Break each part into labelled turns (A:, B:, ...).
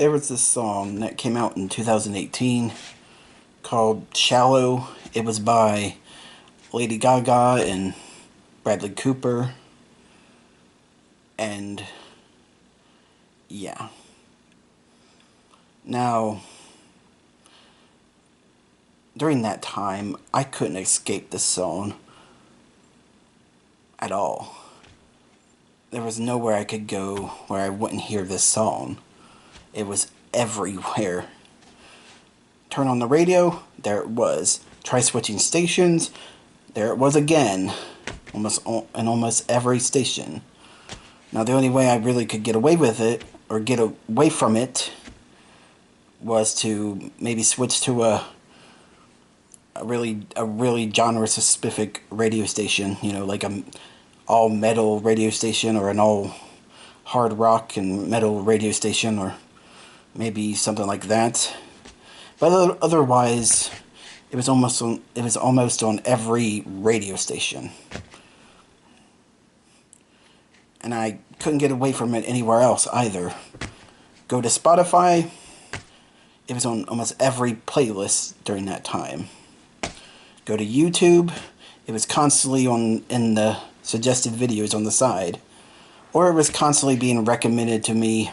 A: there was this song that came out in 2018 called Shallow. It was by Lady Gaga and Bradley Cooper. And yeah. Now, during that time, I couldn't escape the song at all. There was nowhere I could go where I wouldn't hear this song. It was everywhere. Turn on the radio, there it was. Try switching stations, there it was again. Almost every station. Now the only way I really could get away with it, or get away from it, was to maybe switch to a really genre specific radio station, you know, like a all metal radio station, or an all hard rock and metal radio station, or maybe something like that. But otherwise, it was almost on every radio station, and I couldn't get away from it anywhere else either. Go to Spotify, it was on almost every playlist during that time. Go to YouTube, it was constantly in the suggested videos on the side, or it was constantly being recommended to me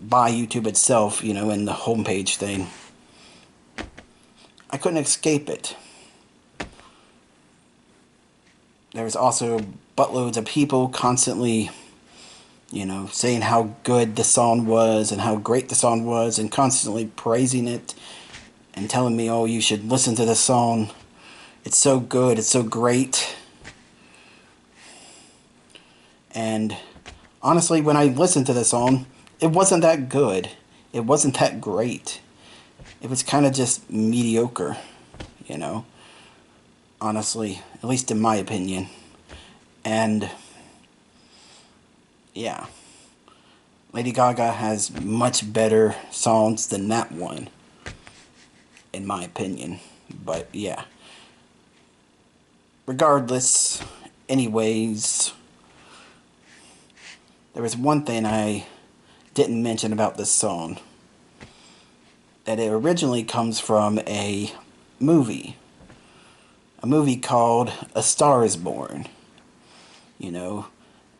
A: by YouTube itself, you know, in the homepage thing. I couldn't escape it. There was also buttloads of people constantly, you know, saying how good the song was and how great the song was, and constantly praising it and telling me, oh, you should listen to this song. It's so good, it's so great. And honestly, when I listened to the song, it wasn't that good. It wasn't that great. It was kind of just mediocre, you know. Honestly, at least in my opinion. And yeah, Lady Gaga has much better songs than that one, in my opinion. But yeah, regardless, anyways, there was one thing I didn't mention about this song, that it originally comes from a movie called A Star Is Born, you know.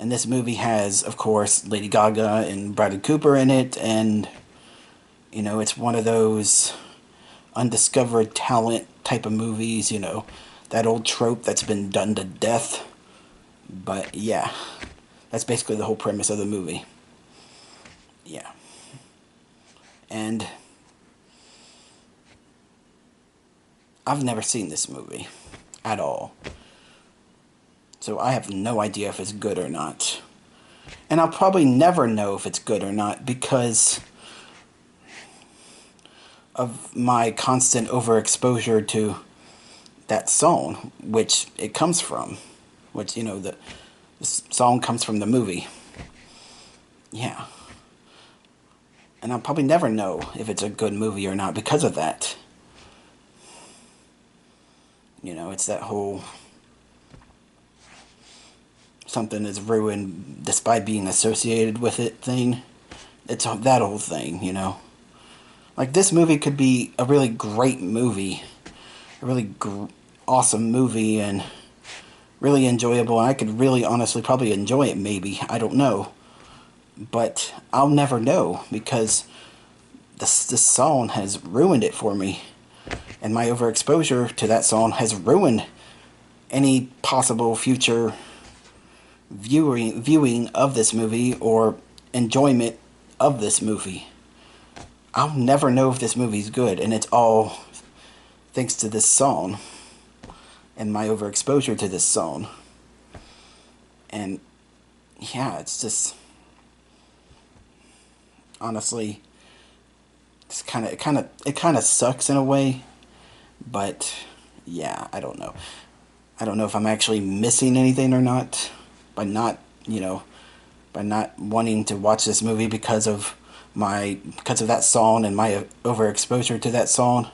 A: And this movie has, of course, Lady Gaga and Bradley Cooper in it, and, you know, it's one of those undiscovered talent type of movies, you know, that old trope that's been done to death. But yeah, that's basically the whole premise of the movie. Yeah. And I've never seen this movie at all, so I have no idea if it's good or not. And I'll probably never know if it's good or not because of my constant overexposure to that song, which it comes from. Which, you know, the song comes from the movie. Yeah. And I'll probably never know if it's a good movie or not because of that. You know, it's that whole something is ruined despite being associated with it thing. It's that whole thing, you know. Like, this movie could be a really great movie. A really awesome movie and really enjoyable. And I could really honestly probably enjoy it, maybe. I don't know. But I'll never know because this song has ruined it for me. And my overexposure to that song has ruined any possible future viewing of this movie or enjoyment of this movie. I'll never know if this movie's good, and it's all thanks to this song and my overexposure to this song. And yeah, it's just honestly, it kind of sucks in a way. But yeah, I don't know. I don't know if I'm actually missing anything or not by not wanting to watch this movie because of that song and my overexposure to that song.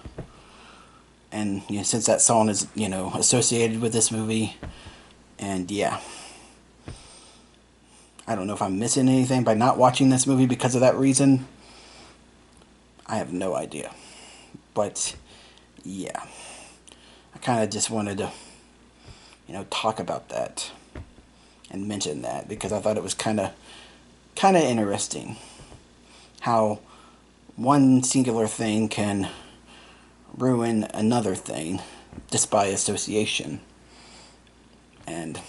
A: And you know, since that song is, you know, associated with this movie, and yeah, I don't know if I'm missing anything by not watching this movie because of that reason. I have no idea. But yeah, I kind of just wanted to, talk about that and mention that because I thought it was kind of interesting how one singular thing can ruin another thing just by association. And